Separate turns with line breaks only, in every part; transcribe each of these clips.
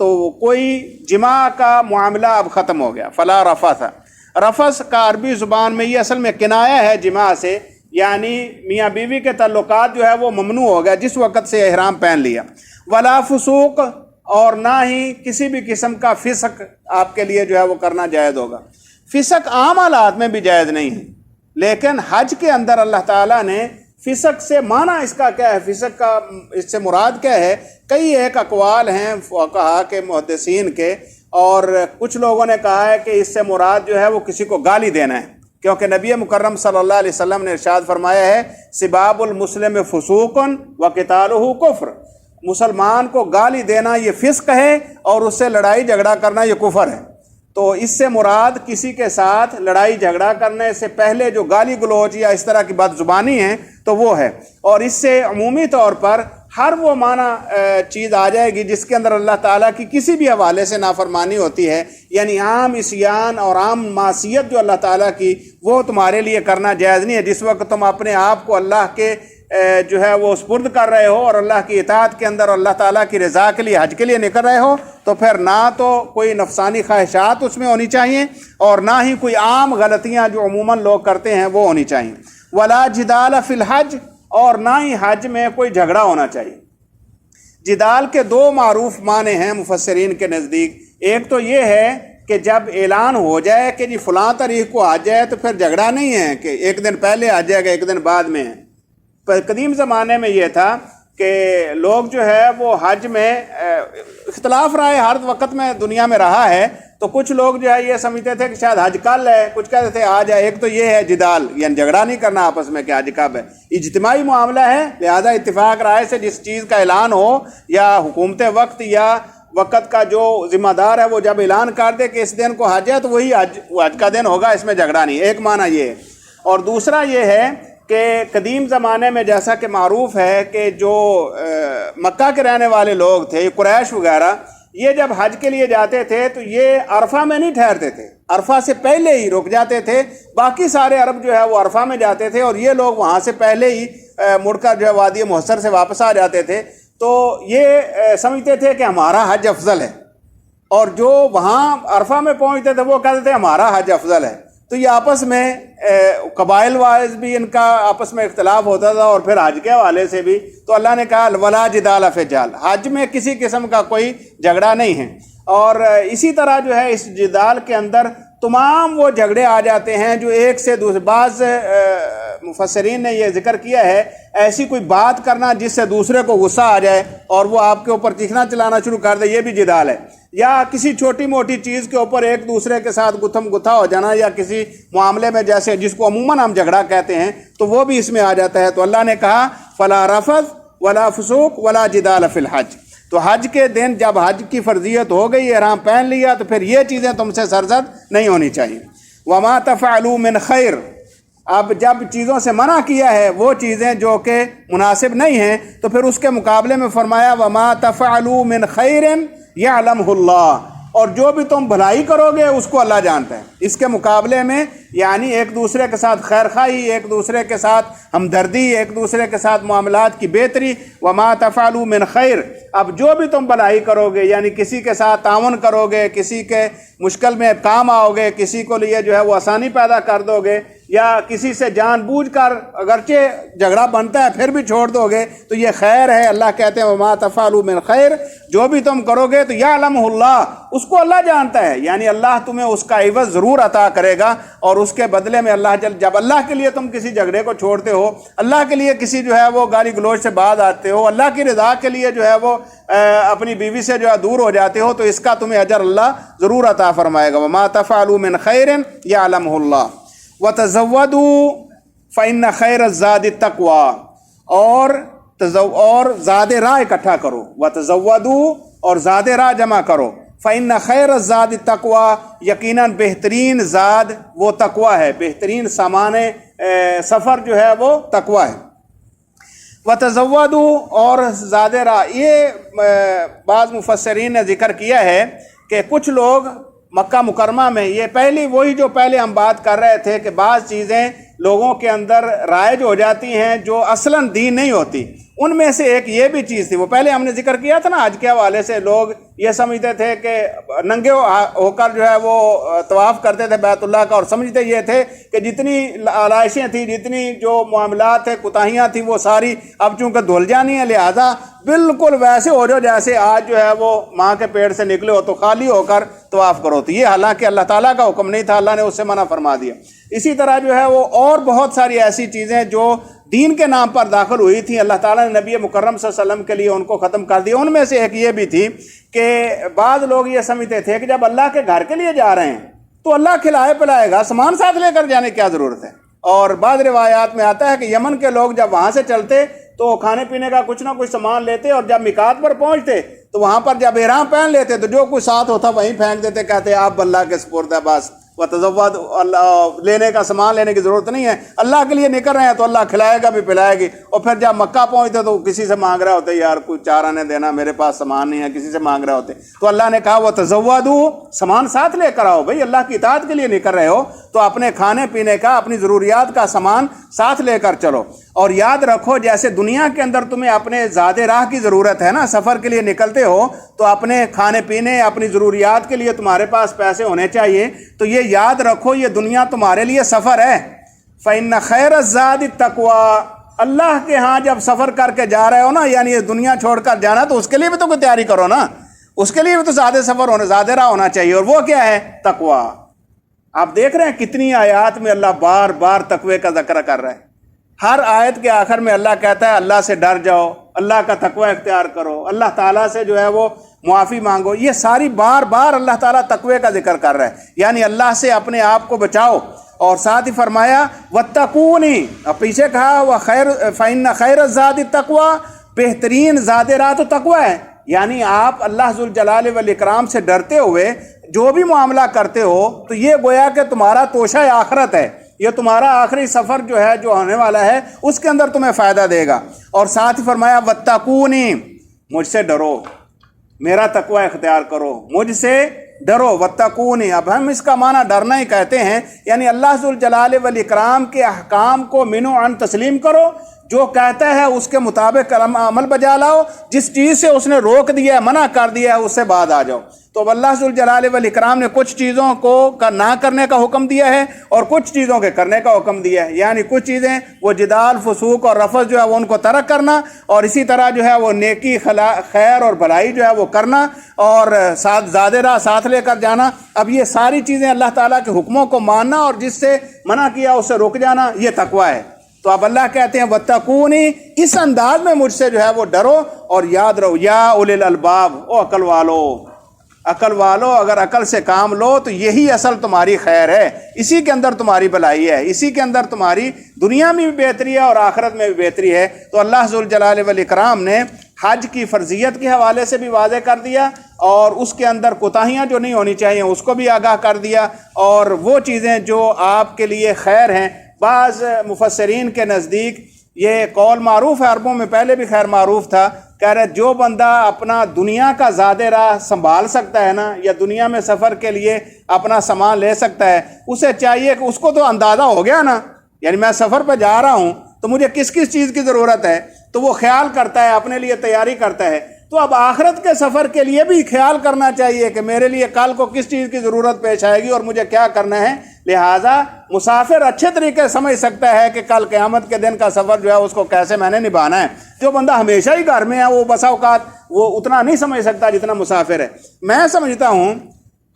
تو کوئی جمع کا معاملہ اب ختم ہو گیا. فلا رفث، رفث کا عربی زبان میں یہ اصل میں کنایہ ہے جمع سے، یعنی میاں بیوی کے تعلقات جو ہے وہ ممنوع ہو گیا جس وقت سے احرام پہن لیا. ولا فسوق، اور نہ ہی کسی بھی قسم کا فسق آپ کے لیے جو ہے وہ کرنا جائز ہوگا. فسق عام حالات میں بھی جائز نہیں ہے، لیکن حج کے اندر اللہ تعالیٰ نے فسق سے معنی اس کا کیا ہے، فسق کا اس سے مراد کیا ہے، کئی ایک اقوال ہیں فقہا کے محدثین کے، اور کچھ لوگوں نے کہا ہے کہ اس سے مراد جو ہے وہ کسی کو گالی دینا ہے، کیونکہ نبی مکرم صلی اللہ علیہ وسلم نے ارشاد فرمایا ہے سباب المسلم فسوق وقتالہ کفر، مسلمان کو گالی دینا یہ فسق ہے اور اس سے لڑائی جھگڑا کرنا یہ کفر ہے. تو اس سے مراد کسی کے ساتھ لڑائی جھگڑا کرنے سے پہلے جو گالی گلوچ یا اس طرح کی بد زبانی ہے تو وہ ہے. اور اس سے عمومی طور پر ہر وہ معنی چیز آ جائے گی جس کے اندر اللہ تعالیٰ کی کسی بھی حوالے سے نافرمانی ہوتی ہے، یعنی عام عصیان اور عام معصیت جو اللہ تعالیٰ کی وہ تمہارے لیے کرنا جائز نہیں ہے. جس وقت تم اپنے آپ کو اللہ کے جو ہے وہ سپرد کر رہے ہو اور اللہ کی اطاعت کے اندر اللہ تعالیٰ کی رضا کے لیے حج کے لیے نکل رہے ہو، تو پھر نہ تو کوئی نفسانی خواہشات اس میں ہونی چاہیے اور نہ ہی کوئی عام غلطیاں جو عموماً لوگ کرتے ہیں وہ ہونی چاہیے. ولا جدال فی الحج، اور نہ ہی حج میں کوئی جھگڑا ہونا چاہیے. جدال کے دو معروف معنی ہیں مفسرین کے نزدیک. ایک تو یہ ہے کہ جب اعلان ہو جائے کہ جی فلاں تاریخ کو آ جائے تو پھر جھگڑا نہیں ہے کہ ایک دن پہلے آ جائے گا ایک دن بعد میں ہے. قدیم زمانے میں یہ تھا کہ لوگ جو ہے وہ حج میں اختلاف رائے ہر وقت میں دنیا میں رہا ہے، تو کچھ لوگ جو ہے یہ سمجھتے تھے کہ شاید حج کل ہے، کچھ کہتے تھے آج ہے. ایک تو یہ ہے جدال، یعنی جھگڑا نہیں کرنا آپس میں کہ حج کب ہے، اجتماعی معاملہ ہے، لہذا اتفاق رائے سے جس چیز کا اعلان ہو یا حکومت وقت یا وقت کا جو ذمہ دار ہے وہ جب اعلان کر دے کہ اس دن کو حج ہے تو وہی حج کا دن ہوگا، اس میں جھگڑا نہیں. ایک معنی یہ ہے. اور دوسرا یہ ہے کہ قدیم زمانے میں جیسا کہ معروف ہے کہ جو مکہ کے رہنے والے لوگ تھے قریش وغیرہ، یہ جب حج کے لیے جاتے تھے تو یہ عرفہ میں نہیں ٹھہرتے تھے، عرفہ سے پہلے ہی رک جاتے تھے. باقی سارے عرب جو ہے وہ عرفہ میں جاتے تھے اور یہ لوگ وہاں سے پہلے ہی مڑ کر جو ہے وادی محصر سے واپس آ جاتے تھے. تو یہ سمجھتے تھے کہ ہمارا حج افضل ہے، اور جو وہاں عرفہ میں پہنچتے تھے وہ کہتے تھے ہمارا حج افضل ہے. تو یہ آپس میں قبائل وائز بھی ان کا آپس میں اختلاف ہوتا تھا اور پھر حج کے حوالے سے بھی. تو اللہ نے کہا ولا جدال فی الحج، حج میں کسی قسم کا کوئی جھگڑا نہیں ہے. اور اسی طرح جو ہے اس جدال کے اندر تمام وہ جھگڑے آ جاتے ہیں جو ایک سے دوسرے، بعض مفسرین نے یہ ذکر کیا ہے ایسی کوئی بات کرنا جس سے دوسرے کو غصہ آ جائے اور وہ آپ کے اوپر چیخنا چلانا شروع کر دے، یہ بھی جدال ہے. یا کسی چھوٹی موٹی چیز کے اوپر ایک دوسرے کے ساتھ گتھم گتھا ہو جانا، یا کسی معاملے میں جیسے جس کو عموماً ہم جھگڑا کہتے ہیں تو وہ بھی اس میں آ جاتا ہے. تو اللہ نے کہا فلا رفث ولا فسوق ولا جدال فی الحج. تو حج کے دن جب حج کی فرضیت ہو گئی، احرام پہن لیا، تو پھر یہ چیزیں تم سے سرزد نہیں ہونی چاہیے. وما تفعلوا من خیر، اب جب چیزوں سے منع کیا ہے وہ چیزیں جو کہ مناسب نہیں ہیں تو پھر اس کے مقابلے میں فرمایا وما تفعلوا من خیر یعلمہ اللہ، اور جو بھی تم بھلائی کرو گے اس کو اللہ جانتا ہے. اس کے مقابلے میں یعنی ایک دوسرے کے ساتھ خیر خواہی، ایک دوسرے کے ساتھ ہمدردی، ایک دوسرے کے ساتھ معاملات کی بہتری. وما تفعلوا من خیر، اب جو بھی تم بھلائی کرو گے یعنی کسی کے ساتھ تعاون کرو گے، کسی کے مشکل میں کام آؤ گے، کسی کو لیے جو ہے وہ آسانی پیدا کر دو گے، یا کسی سے جان بوجھ کر اگرچہ جھگڑا بنتا ہے پھر بھی چھوڑ دو گے تو یہ خیر ہے. اللہ کہتے ہیں وما تفعلوا من خیر، جو بھی تم کرو گے تو یعلمہ اللہ، اس کو اللہ جانتا ہے، یعنی اللہ تمہیں اس کا عوض ضرور عطا کرے گا. اور اس کے بدلے میں اللہ جب اللہ کے لیے تم کسی جھگڑے کو چھوڑتے ہو، اللہ کے لیے کسی جو ہے وہ گالی گلوچ سے بعد آتے ہو، اللہ کی رضا کے لیے جو ہے وہ اپنی بیوی سے جو ہے دور ہو جاتے ہو، تو اس کا تمہیں اجر اللہ ضرور عطا فرمائے گا. وما تفعلوا من خیر یعلمہ اللہ. وتزودوا فإن خیر الزاد التقوی، اور زاد راہ اکٹھا کرو. وتزودوا، اور زاد راہ جمع کرو. فإن خیر الزاد التقوی، یقیناً بہترین زاد وہ تقوی ہے، بہترین سامان سفر جو ہے وہ تقوی ہے. وتزودوا، اور زاد راہ، یہ بعض مفسرین نے ذکر کیا ہے کہ کچھ لوگ مکہ مکرمہ میں، یہ پہلی وہی جو پہلے ہم بات کر رہے تھے کہ بعض چیزیں لوگوں کے اندر رائج ہو جاتی ہیں جو اصلاً دین نہیں ہوتی، ان میں سے ایک یہ بھی چیز تھی، وہ پہلے ہم نے ذکر کیا تھا نا، حج کے حوالے سے لوگ یہ سمجھتے تھے کہ ننگے ہو کر جو ہے وہ طواف کرتے تھے بیت اللہ کا، اور سمجھتے یہ تھے کہ جتنی آلائشیں تھیں، جتنی جو معاملات تھے، کوتاہیاں تھیں، وہ ساری اب چونکہ دھل جانی ہے، لہٰذا بالکل ویسے ہو جاؤ جیسے آج جو ہے وہ ماں کے پیٹ سے نکلے ہو، تو خالی ہو کر طواف کرو۔ تو یہ حالانکہ اللہ تعالیٰ کا حکم نہیں تھا، اللہ نے اس سے منع فرما دیا۔ اسی طرح جو ہے وہ اور بہت ساری ایسی چیزیں جو دین کے نام پر داخل ہوئی تھیں، اللہ تعالیٰ نے نبی مکرم صلی اللہ علیہ وسلم کے لیے ان کو ختم کر دیا۔ ان میں سے ایک یہ بھی تھی کہ بعض لوگ یہ سمجھتے تھے کہ جب اللہ کے گھر کے لیے جا رہے ہیں تو اللہ کھلائے پلائے گا، سامان ساتھ لے کر جانے کی کیا ضرورت ہے۔ اور بعض روایات میں آتا ہے کہ یمن کے لوگ جب وہاں سے چلتے تو کھانے پینے کا کچھ نہ کچھ سامان لیتے، اور جب میقات پر پہنچتے تو وہاں پر جب احرام پہن لیتے تو جو کچھ ساتھ ہوتا وہیں پھینک دیتے، کہتے آپ اللہ کے سپرد ہے، بس وتزود، اللہ لینے کا سامان لینے کی ضرورت نہیں ہے، اللہ کے لیے نکل رہے ہیں تو اللہ کھلائے گا بھی پلائے گی۔ اور پھر جب مکہ پہنچتے تو کسی سے مانگ رہے ہوتے، یار کوئی چارہ نے دینا، میرے پاس سامان نہیں ہے، کسی سے مانگ رہے ہوتے۔ تو اللہ نے کہا وتزودوا، سامان ساتھ لے کر آؤ، بھائی اللہ کی اطاعت کے لیے نکل رہے ہو تو اپنے کھانے پینے کا، اپنی ضروریات کا سامان ساتھ لے کر چلو۔ اور یاد رکھو جیسے دنیا کے اندر تمہیں اپنے زاد راہ کی ضرورت ہے نا، سفر کے لیے نکلتے ہو تو اپنے کھانے پینے، اپنی ضروریات کے لیے تمہارے پاس پیسے ہونے چاہیے، تو یہ یاد رکھو یہ دنیا تمہارے لیے سفر ہے۔ فإن خیر الزاد التقویٰ، اللہ کے ہاں جب سفر کر کے جا رہے ہو نا، یعنی یہ دنیا چھوڑ کر جانا، تو اس کے لیے بھی تو کوئی تیاری کرو نا، اس کے لیے بھی تو زیادہ سفر ہونا، زیادہ راہ ہونا چاہیے، اور وہ کیا ہے؟ تقویٰ۔ آپ دیکھ رہے ہیں کتنی آیات میں اللہ بار بار تقوی کا ذکر کر رہا ہے۔ ہر آیت کے آخر میں اللہ کہتا ہے اللہ سے ڈر جاؤ، اللہ کا تقوی اختیار کرو، اللہ تعالیٰ سے جو ہے وہ معافی مانگو۔ یہ ساری بار بار اللہ تعالیٰ تقوی کا ذکر کر رہا ہے، یعنی اللہ سے اپنے آپ کو بچاؤ۔ اور ساتھ ہی فرمایا واتقونی، اب پیچھے کہا فإن خیر الزاد التقویٰ، بہترین زاد راہ تو تقوی ہے، یعنی آپ اللہ ذوالجلال والاکرام سے ڈرتے ہوئے جو بھی معاملہ کرتے ہو تو یہ گویا کہ تمہارا توشہ آخرت ہے، یہ تمہارا آخری سفر جو ہے جو ہونے والا ہے اس کے اندر تمہیں فائدہ دے گا۔ اور ساتھ ہی فرمایا واتقونی، مجھ سے ڈرو، میرا تقوی اختیار کرو، مجھ سے ڈرو۔ واتقونی، اب ہم اس کا معنی ڈرنا ہی کہتے ہیں، یعنی اللہ ذوالجلال والاکرام کے احکام کو منو عن تسلیم کرو، جو کہتا ہے اس کے مطابق عمل بجا لاؤ، جس چیز سے اس نے روک دیا ہے، منع کر دیا ہے، اس سے بعد آ جاؤ۔ تو اب اللہ ذوالجلال والاکرام نے کچھ چیزوں کو نہ کرنے کا حکم دیا ہے اور کچھ چیزوں کے کرنے کا حکم دیا ہے، یعنی کچھ چیزیں وہ جدال، فسوق اور رفث جو ہے وہ ان کو ترک کرنا، اور اسی طرح جو ہے وہ نیکی، خیر اور بھلائی جو ہے وہ کرنا، اور ساتھ زاد راہ ساتھ لے کر جانا۔ اب یہ ساری چیزیں اللہ تعالیٰ کے حکموں کو ماننا اور جس سے منع کیا اس سے رک جانا، یہ تقوی ہے۔ تو اب اللہ کہتے ہیں واتقونی، اس انداز میں مجھ سے جو ہے وہ ڈرو، اور یاد رہو یا اولی الالباب، او عقل والو، عقل والو، اگر عقل سے کام لو تو یہی اصل تمہاری خیر ہے، اسی کے اندر تمہاری بھلائی ہے، اسی کے اندر تمہاری دنیا میں بھی بہتری ہے اور آخرت میں بھی بہتری ہے۔ تو اللہ ذوالجلال والاکرام نے حج کی فرضیت کے حوالے سے بھی واضح کر دیا، اور اس کے اندر کوتاہیاں جو نہیں ہونی چاہیے اس کو بھی آگاہ کر دیا، اور وہ چیزیں جو آپ کے لیے خیر ہیں۔ بعض مفسرین کے نزدیک یہ قول معروف ہے، عربوں میں پہلے بھی خیر معروف تھا، کہہ رہے جو بندہ اپنا دنیا کا زاد راہ سنبھال سکتا ہے نا، یا دنیا میں سفر کے لیے اپنا سامان لے سکتا ہے، اسے چاہیے کہ اس کو تو اندازہ ہو گیا نا، یعنی میں سفر پہ جا رہا ہوں تو مجھے کس کس چیز کی ضرورت ہے، تو وہ خیال کرتا ہے، اپنے لیے تیاری کرتا ہے۔ تو اب آخرت کے سفر کے لیے بھی خیال کرنا چاہیے کہ میرے لیے کل کو کس چیز کی ضرورت پیش آئے گی اور مجھے کیا کرنا ہے۔ لہٰذا مسافر اچھے طریقے سے سمجھ سکتا ہے کہ کل قیامت کے دن کا سفر جو ہے اس کو کیسے میں نے نبھانا ہے۔ جو بندہ ہمیشہ ہی گھر میں ہے وہ بسا اوقات وہ اتنا نہیں سمجھ سکتا جتنا مسافر ہے۔ میں سمجھتا ہوں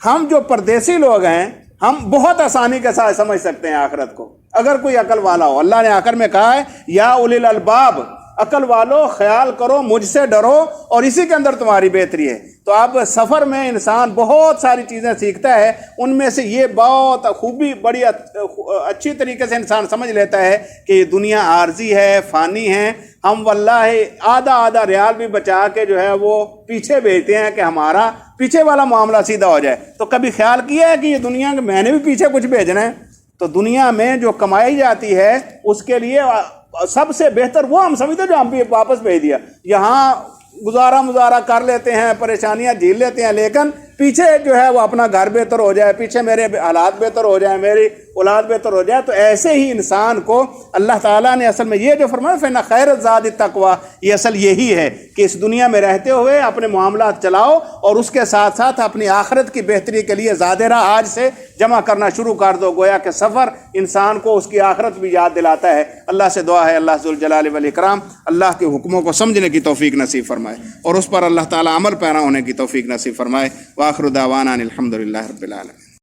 ہم جو پردیسی لوگ ہیں ہم بہت آسانی کے ساتھ سمجھ سکتے ہیں آخرت کو، اگر کوئی عقل والا ہو۔ اللہ نے آخر میں کہا ہے یا اولی الالباب، عقل والو خیال کرو، مجھ سے ڈرو، اور اسی کے اندر تمہاری بہتری ہے۔ تو اب سفر میں انسان بہت ساری چیزیں سیکھتا ہے، ان میں سے یہ بہت خوبی بڑی اچھی طریقے سے انسان سمجھ لیتا ہے کہ یہ دنیا عارضی ہے، فانی ہے۔ ہم واللہ آدھا ریال بھی بچا کے جو ہے وہ پیچھے بھیجتے ہیں کہ ہمارا پیچھے والا معاملہ سیدھا ہو جائے۔ تو کبھی خیال کیا ہے کہ یہ دنیا میں میں نے بھی پیچھے کچھ بھیجنا ہے؟ تو دنیا میں جو کمائی جاتی ہے اس کے لیے سب سے بہتر وہ ہم سمجھتے ہیں جو ہم بھی واپس بھیج دیا۔ یہاں گزارا کر لیتے ہیں، پریشانیاں جھیل لیتے ہیں، لیکن پیچھے جو ہے وہ اپنا گھر بہتر ہو جائے، پیچھے میرے حالات بہتر ہو جائیں، میری اولاد بہتر ہو جائے. تو ایسے ہی انسان کو اللہ تعالیٰ نے اصل میں یہ جو فرمایا فإن خیر الزاد التقویٰ، یہ اصل یہی ہے کہ اس دنیا میں رہتے ہوئے اپنے معاملات چلاؤ اور اس کے ساتھ ساتھ اپنی آخرت کی بہتری کے لیے زادرہ آج سے جمع کرنا شروع کر دو. گویا کہ سفر انسان کو اس کی آخرت بھی یاد دلاتا ہے. اللہ سے دعا ہے اللہ ذوالجلال والاکرام اللہ کے حکموں کو سمجھنے کی توفیق نصیب فرمائے اور اس پر اللہ تعالیٰ عمل پیرا ہونے کی توفیق نصیب فرمائے. وآخر دعوانا الحمدللہ رب العالمین.